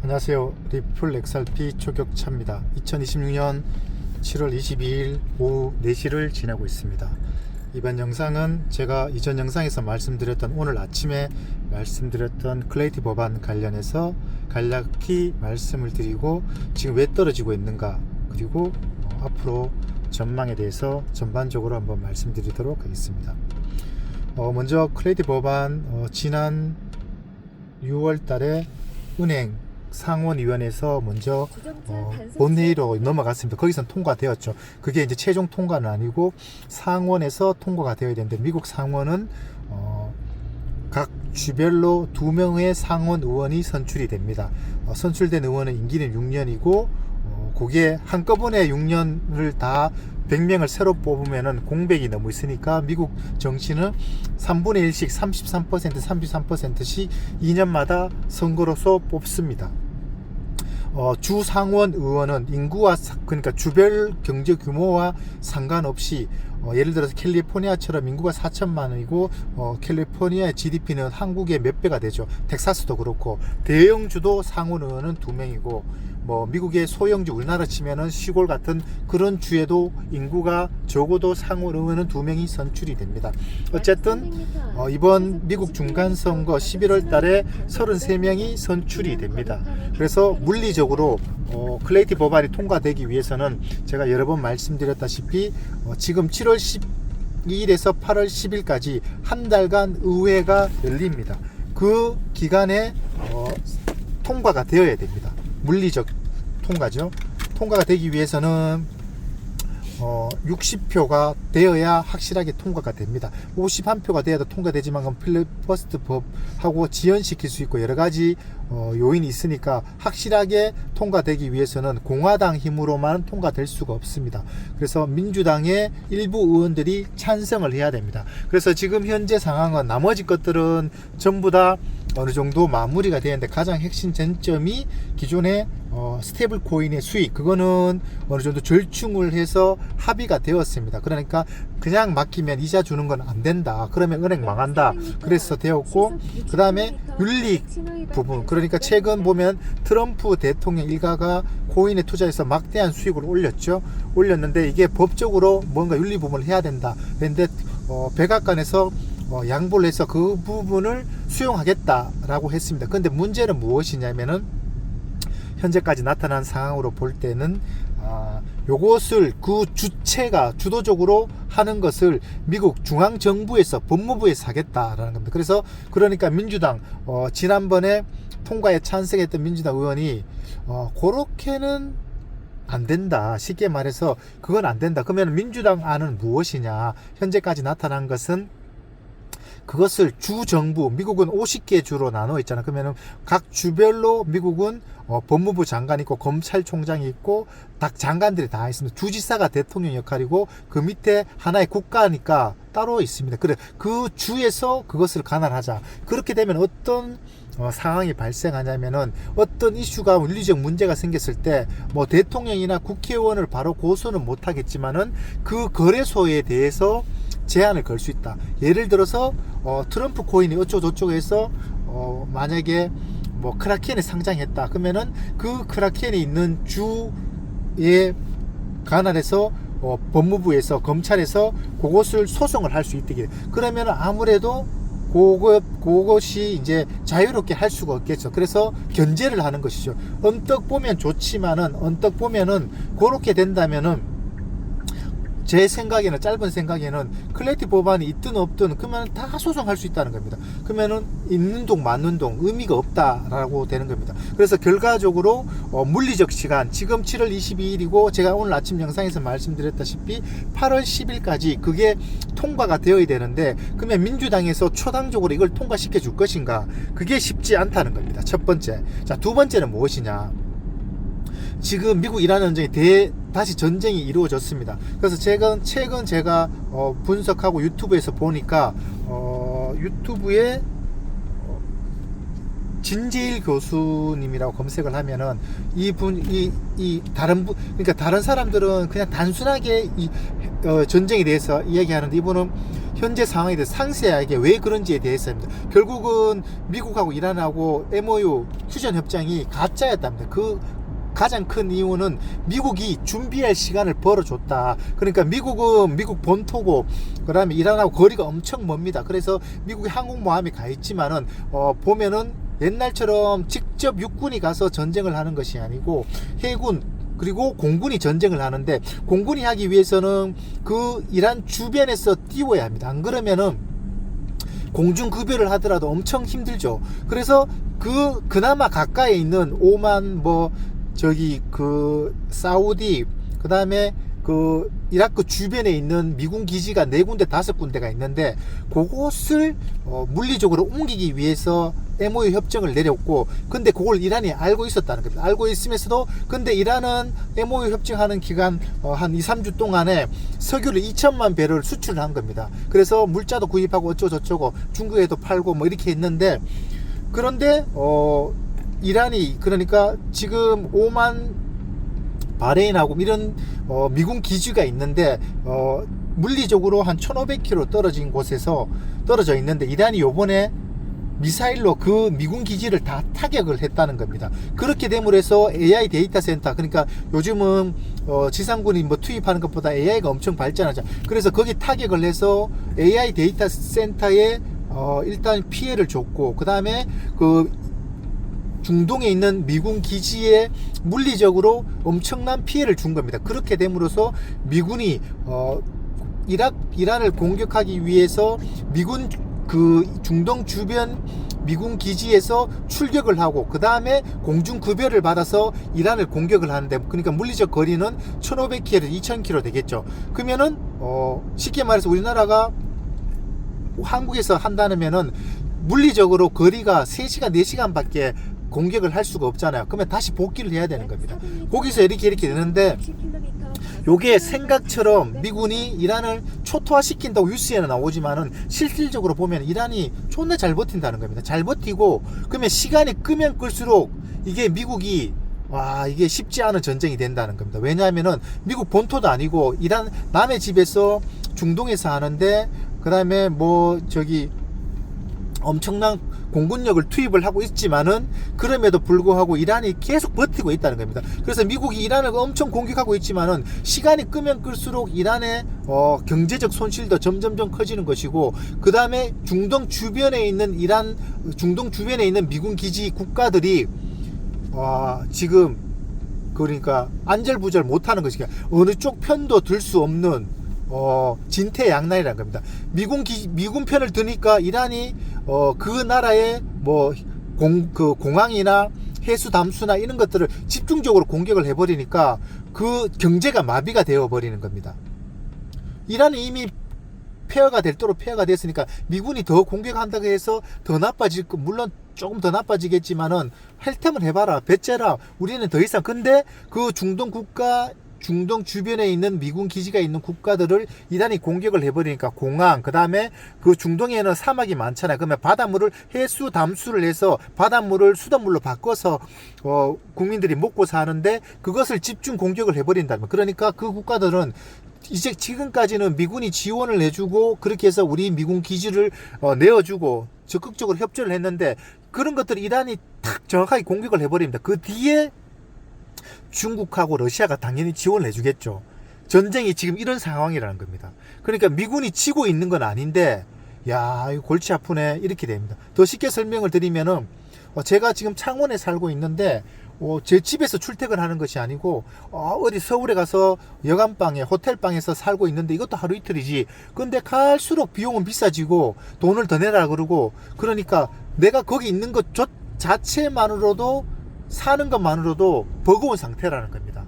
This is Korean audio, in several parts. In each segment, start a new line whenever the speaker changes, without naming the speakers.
안녕하세요. 리플 XRP 초격차입니다. 2026년 7월 22일 오후 4시를 지나고 있습니다. 이번 영상은 제가 이전 영상에서 말씀드렸던 오늘 아침에 말씀드렸던 클레이티 법안 관련해서 간략히 말씀을 드리고 지금 왜 떨어지고 있는가, 그리고 앞으로 전망에 대해서 전반적으로 한번 말씀드리도록 하겠습니다. 먼저 클레이티 법안 지난 6월 달에 은행 상원위원회에서 먼저 본회의로 넘어갔습니다. 거기서는 통과되었죠. 그게 이제 최종 통과는 아니고 상원에서 통과가 되어야 되는데, 미국 상원은 각 주별로 2명의 상원 의원이 선출이 됩니다. 선출된 의원은 임기는 6년이고 그게 한꺼번에 6년을 다 100명을 새로 뽑으면은 공백이 너무 있으니까 미국 정치는 3분의 1씩 33%씩 2년마다 선거로서 뽑습니다. 주 상원 의원은 인구와 그러니까 주별 경제 규모와 상관없이 예를 들어서 캘리포니아처럼 인구가 4천만이고 캘리포니아의 GDP는 한국의 몇 배가 되죠. 텍사스도 그렇고, 대형주도 상원 의원은 2명이고, 미국의 소형주, 우리나라 치면은 시골 같은 그런 주에도 인구가 적어도 상원 의원은 2명이 선출이 됩니다. 어쨌든 이번 미국 중간선거 11월 달에 33명이 선출이 됩니다. 그래서 물리적으로 클레이티 법안이 통과되기 위해서는 제가 여러 번 말씀드렸다시피 지금 7월 12일에서 8월 10일까지 한 달간 의회가 열립니다. 그 기간에 통과가 되어야 됩니다. 물리적 통과죠. 통과가 되기 위해서는 60표가 되어야 확실하게 통과가 됩니다. 51표가 되어야 통과되지만 필리버스터 법하고 지연시킬 수 있고 여러 가지 요인이 있으니까 확실하게 통과되기 위해서는 공화당 힘으로만 통과될 수가 없습니다. 그래서 민주당의 일부 의원들이 찬성을 해야 됩니다. 그래서 지금 현재 상황은 나머지 것들은 전부 다 어느 정도 마무리가 되는데, 가장 핵심 쟁점이 기존의 스테이블 코인의 수익, 그거는 어느 정도 절충을 해서 합의가 되었습니다. 그러니까 그냥 맡기면 이자 주는 건 안 된다, 그러면 은행 망한다, 그래서 되었고, 그 다음에 윤리익 부분, 그러니까 최근 보면 트럼프 대통령 일가가 코인에 투자해서 막대한 수익을 올렸는데 이게 법적으로 뭔가 윤리 부분을 해야 된다. 그런데 백악관에서 양보를 해서 그 부분을 수용하겠다라고 했습니다. 그런데 문제는 무엇이냐면은 현재까지 나타난 상황으로 볼 때는 요것을 그 주체가 주도적으로 하는 것을 미국 중앙정부에서 법무부에서 하겠다라는 겁니다. 그래서 그러니까 민주당 지난번에 통과에 찬성했던 민주당 의원이 그렇게는 안 된다, 쉽게 말해서 그건 안 된다. 그러면 민주당 안은 무엇이냐, 현재까지 나타난 것은 그것을 주정부, 미국은 50개 주로 나눠 있잖아. 그러면은 각 주별로 미국은 법무부 장관이 있고 검찰총장이 있고 각 장관들이 다 있습니다. 주지사가 대통령 역할이고 그 밑에 하나의 국가니까 따로 있습니다. 그래, 그 주에서 그것을 관할하자. 그렇게 되면 어떤 상황이 발생하냐면은 어떤 이슈가 윤리적 문제가 생겼을 때 대통령이나 국회의원을 바로 고소는 못 하겠지만은 그 거래소에 대해서 제한을 걸 수 있다. 예를 들어서 트럼프 코인이 어쩌고저쩌고 해서 만약에 크라켄에 상장했다. 그러면은 그 크라켄이 있는 주에 관할해서 법무부에서 검찰에서 그것을 소송을 할 수 있게. 그러면 아무래도 그것이 이제 자유롭게 할 수가 없겠죠. 그래서 견제를 하는 것이죠. 언뜻 보면 좋지만은 언뜻 보면은 그렇게 된다면은 제 생각에는, 짧은 생각에는 클레이티 법안이 있든 없든 그러면 다 소송할 수 있다는 겁니다. 그러면은 있는 동 맞는 동 의미가 없다라고 되는 겁니다. 그래서 결과적으로 물리적 시간, 지금 7월 22일이고 제가 오늘 아침 영상에서 말씀드렸다시피 8월 10일까지 그게 통과가 되어야 되는데, 그러면 민주당에서 초당적으로 이걸 통과시켜 줄 것인가, 그게 쉽지 않다는 겁니다. 첫 번째. 자, 두 번째는 무엇이냐, 지금 미국 이란 전쟁이 다시 전쟁이 이루어졌습니다. 그래서 최근 제가 분석하고 유튜브에서 보니까 유튜브에 진제일 교수님이라고 검색을 하면은 이 다른 분, 그러니까 다른 사람들은 그냥 단순하게 전쟁에 대해서 이야기하는데, 이분은 현재 상황에 대해서 상세하게 왜 그런지에 대해서입니다. 결국은 미국하고 이란하고 MOU 휴전 협정이 가짜였답니다. 그 가장 큰 이유는 미국이 준비할 시간을 벌어줬다. 그러니까 미국은 미국 본토고, 그 다음에 이란하고 거리가 엄청 멉니다. 그래서 미국이 항공모함에 가 있지만은 보면은 옛날처럼 직접 육군이 가서 전쟁을 하는 것이 아니고 해군 그리고 공군이 전쟁을 하는데, 공군이 하기 위해서는 그 이란 주변에서 띄워야 합니다. 안 그러면은 공중급여를 하더라도 엄청 힘들죠. 그래서 그나마 가까이 있는 오만, 사우디, 그 다음에 이라크 주변에 있는 미군 기지가 4군데 5군데가 있는데, 그곳을 물리적으로 옮기기 위해서 MOU 협정을 내렸고, 근데 그걸 이란이 알고 있었다는 겁니다. 알고 있으면서도, 근데 이란은 MOU 협정하는 기간 한 2-3주 동안에 석유를 2천만 배를 수출을 한 겁니다. 그래서 물자도 구입하고 어쩌고저쩌고 중국에도 팔고 이렇게 했는데, 그런데 이란이, 그러니까 지금 오만, 바레인하고 이런 미군 기지가 있는데, 물리적으로 한 1500km 떨어진 곳에서 떨어져 있는데, 이란이 요번에 미사일로 그 미군 기지를 다 타격을 했다는 겁니다. 그렇게 됨으로 해서 AI 데이터 센터, 그러니까 요즘은 지상군이 투입하는 것보다 AI가 엄청 발전하죠. 그래서 거기 타격을 해서 AI 데이터 센터에 일단 피해를 줬고, 그 다음에 중동에 있는 미군 기지에 물리적으로 엄청난 피해를 준 겁니다. 그렇게 됨으로써 미군이 이란을 공격하기 위해서 미군 중동 주변 미군 기지에서 출격을 하고, 그 다음에 공중급여를 받아서 이란을 공격을 하는데, 그러니까 물리적 거리는 1500km, 2000km 되겠죠. 그러면은 쉽게 말해서 우리나라가 한국에서 한다면은 물리적으로 거리가 3시간, 4시간 밖에 공격을 할 수가 없잖아요. 그러면 다시 복귀를 해야 되는 겁니다. 거기서 이렇게 되는데, 요게 생각처럼 미군이 이란을 초토화시킨다고 뉴스에는 나오지만은 실질적으로 보면 이란이 존나 잘 버틴다는 겁니다. 잘 버티고, 그러면 시간이 끄면 끌수록 이게 미국이 이게 쉽지 않은 전쟁이 된다는 겁니다. 왜냐하면은 미국 본토도 아니고 이란 남의 집에서 중동에서 하는데, 그 다음에 엄청난 공군력을 투입을 하고 있지만은, 그럼에도 불구하고 이란이 계속 버티고 있다는 겁니다. 그래서 미국이 이란을 엄청 공격하고 있지만은 시간이 끄면 끌수록 이란의 경제적 손실도 점점점 커지는 것이고, 그 다음에 중동 주변에 있는 미군 기지 국가들이 지금 그러니까 안절부절 못하는 것이니까 어느 쪽 편도 들 수 없는 진퇴양난이라는 겁니다. 미군 편을 드니까 이란이 그 나라의 공항이나 해수 담수나 이런 것들을 집중적으로 공격을 해버리니까 그 경제가 마비가 되어버리는 겁니다. 이란은 이미 폐허가 될 도록 폐허가 됐으니까 미군이 더 공격한다고 해서 더 물론 조금 더 나빠지겠지만은 할 테면 해봐라, 배째라. 우리는 더 이상, 근데 그 중동 주변에 있는 미군 기지가 있는 국가들을 이란이 공격을 해버리니까 공항, 그 다음에 그 중동에는 사막이 많잖아요. 그러면 바닷물을 해수 담수를 해서 바닷물을 수돗물로 바꿔서 국민들이 먹고 사는데, 그것을 집중 공격을 해버린다면, 그러니까 그 국가들은 이제 지금까지는 미군이 지원을 해주고 그렇게 해서 우리 미군 기지를 내어주고 적극적으로 협조를 했는데, 그런 것들을 이란이 탁 정확하게 공격을 해버립니다. 그 뒤에 중국하고 러시아가 당연히 지원을 해주겠죠. 전쟁이 지금 이런 상황이라는 겁니다. 그러니까 미군이 지고 있는 건 아닌데, 이거 골치 아프네, 이렇게 됩니다. 더 쉽게 설명을 드리면은, 제가 지금 창원에 살고 있는데 제 집에서 출퇴근하는 것이 아니고 어디 서울에 가서 여관방에 호텔방에서 살고 있는데, 이것도 하루 이틀이지. 근데 갈수록 비용은 비싸지고 돈을 더 내라 그러고, 그러니까 내가 거기 있는 것 자체만으로도, 사는 것만으로도 버거운 상태라는 겁니다.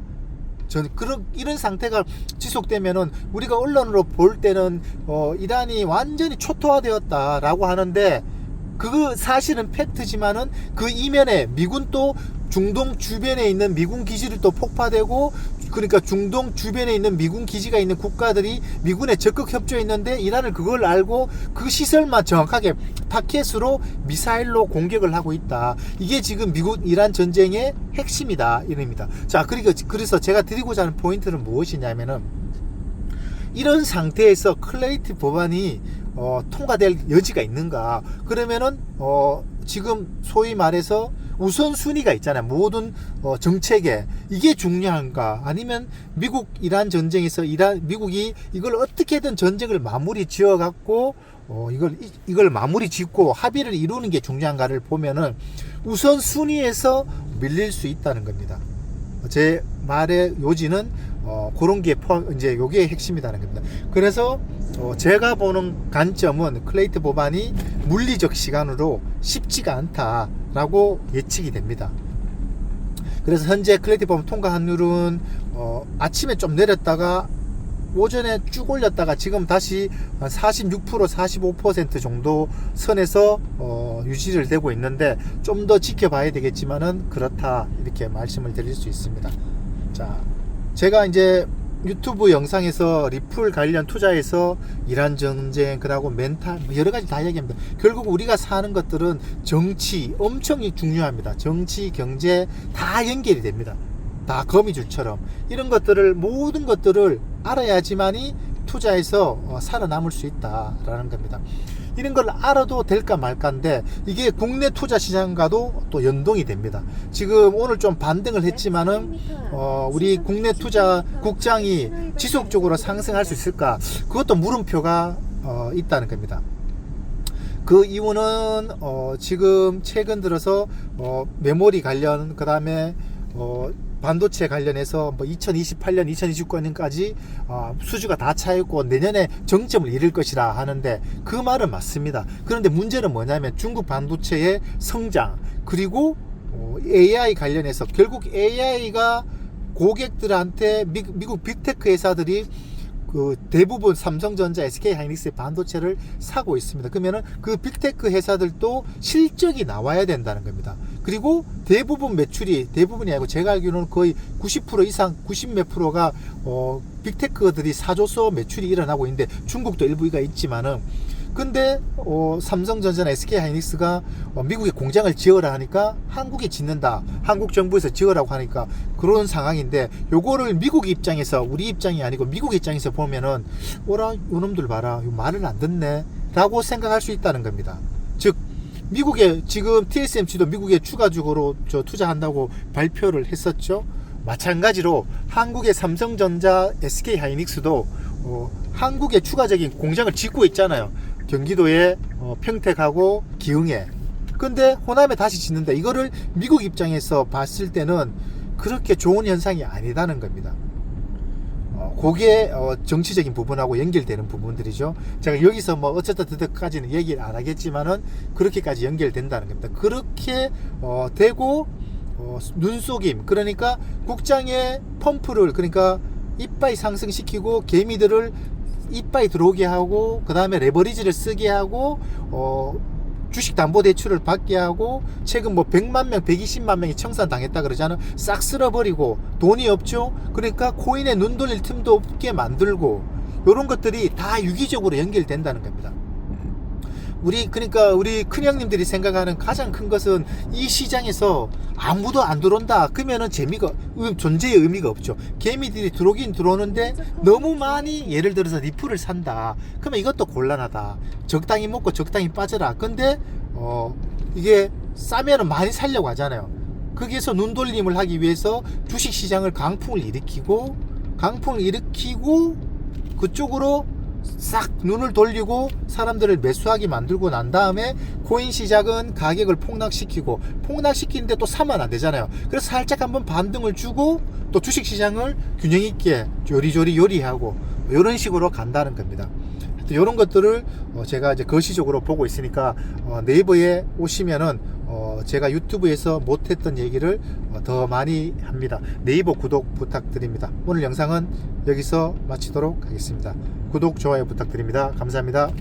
저는 이런 상태가 지속되면은, 우리가 언론으로 볼 때는 이란이 완전히 초토화되었다라고 하는데, 그 사실은 팩트지만은 그 이면에 미군 또 중동 주변에 있는 미군 기지를 또 폭파되고 그러니까 중동 주변에 있는 미군 기지가 있는 국가들이 미군에 적극 협조해 있는데 이란은 그걸 알고 그 시설만 정확하게 타켓으로 미사일로 공격을 하고 있다. 이게 지금 미국 이란 전쟁의 핵심이다 이럽니다. 자, 그래서 제가 드리고자 하는 포인트는 무엇이냐면은 이런 상태에서 클레이트 법안이 통과될 여지가 있는가? 그러면은 지금 소위 말해서 우선순위가 있잖아요. 모든 정책에 이게 중요한가? 아니면 미국 이란 전쟁에서 미국이 이걸 어떻게든 전쟁을 마무리 지어 갖고 이걸 마무리 짓고 합의를 이루는 게 중요한가를 보면은 우선순위에서 밀릴 수 있다는 겁니다. 제 말의 요지는 그런 게 이제 요게 핵심이라는 겁니다. 그래서 제가 보는 관점은 클레이트 법안이 물리적 시간으로 쉽지가 않다라고 예측이 됩니다. 그래서 현재 클레이트 법안 통과 확률은 아침에 좀 내렸다가 오전에 쭉 올렸다가 지금 다시 46% 45% 정도 선에서 유지를 되고 있는데 좀 더 지켜봐야 되겠지만은 그렇다 이렇게 말씀을 드릴 수 있습니다. 자, 제가 이제 유튜브 영상에서 리플 관련 투자에서 이란 전쟁 그러고 멘탈 여러 가지 다 이야기합니다. 결국 우리가 사는 것들은 정치 엄청 중요합니다. 정치 경제 다 연결이 됩니다. 다 거미줄처럼 이런 것들을 모든 것들을 알아야지만이 투자에서 살아남을 수 있다라는 겁니다. 이런 걸 알아도 될까 말까인데 이게 국내 투자 시장과도 또 연동이 됩니다. 지금 오늘 좀 반등을 했지만은 우리 국내 투자 국장이 지속적으로 상승할 수 있을까? 그것도 물음표가 있다는 겁니다. 그 이유는 지금 최근 들어서 메모리 관련 그다음에 반도체 관련해서 2028년, 2029년까지 수주가 다 차있고 내년에 정점을 이룰 것이라 하는데 그 말은 맞습니다. 그런데 문제는 뭐냐면 중국 반도체의 성장 그리고 AI 관련해서 결국 AI가 고객들한테 미국 빅테크 회사들이 그 대부분 삼성전자, SK하이닉스의 반도체를 사고 있습니다. 그러면은 그 빅테크 회사들도 실적이 나와야 된다는 겁니다. 그리고 대부분이 아니고 제가 알기로는 거의 90% 이상 90몇 프로가 빅테크들이 사줘서 매출이 일어나고 있는데 중국도 일부가 있지만은 근데 삼성전자나 SK하이닉스가 미국에 공장을 지어라 하니까 한국에 짓는다. 한국 정부에서 지으라고 하니까 그런 상황인데 요거를 미국 입장에서 우리 입장이 아니고 미국 입장에서 보면은 오라 요놈들 봐라. 요 말을 안 듣네. 라고 생각할 수 있다는 겁니다. 즉 미국에 지금 TSMC도 미국에 추가적으로 투자한다고 발표를 했었죠. 마찬가지로 한국의 삼성전자, SK하이닉스도 한국에 추가적인 공장을 짓고 있잖아요. 경기도에 평택하고 기흥에. 근데 호남에 다시 짓는다. 이거를 미국 입장에서 봤을 때는 그렇게 좋은 현상이 아니다는 겁니다. 그게 정치적인 부분하고 연결되는 부분들이죠. 제가 여기서 어쨌든 그때까지는 얘기를 안 하겠지만은 그렇게까지 연결된다는 겁니다. 그렇게 되고 눈속임 그러니까 국장의 펌프를 그러니까 이빠이 상승시키고 개미들을 이빠이 들어오게 하고 그 다음에 레버리지를 쓰게 하고 주식담보대출을 받게 하고 최근 100만 명 120만 명이 청산당했다 그러잖아. 싹 쓸어버리고 돈이 없죠. 그러니까 코인에 눈 돌릴 틈도 없게 만들고 이런 것들이 다 유기적으로 연결된다는 겁니다. 그러니까 우리 큰형님들이 생각하는 가장 큰 것은 이 시장에서 아무도 안 들어온다. 그러면은 존재의 의미가 없죠. 개미들이 들어오긴 들어오는데 너무 많이 예를 들어서 리플을 산다. 그러면 이것도 곤란하다. 적당히 먹고 적당히 빠져라. 근데 이게 싸면은 많이 살려고 하잖아요. 거기에서 눈돌림을 하기 위해서 주식시장을 강풍을 일으키고 그쪽으로 싹 눈을 돌리고 사람들을 매수하게 만들고 난 다음에 코인 시장은 가격을 폭락시키는데 또 사면 안 되잖아요. 그래서 살짝 한번 반등을 주고 또 주식 시장을 균형 있게 요리조리 요리하고 이런 식으로 간다는 겁니다. 이런 것들을 제가 이제 거시적으로 보고 있으니까 네이버에 오시면은 제가 유튜브에서 못했던 얘기를 더 많이 합니다. 네이버 구독 부탁드립니다. 오늘 영상은 여기서 마치도록 하겠습니다. 구독, 좋아요 부탁드립니다. 감사합니다.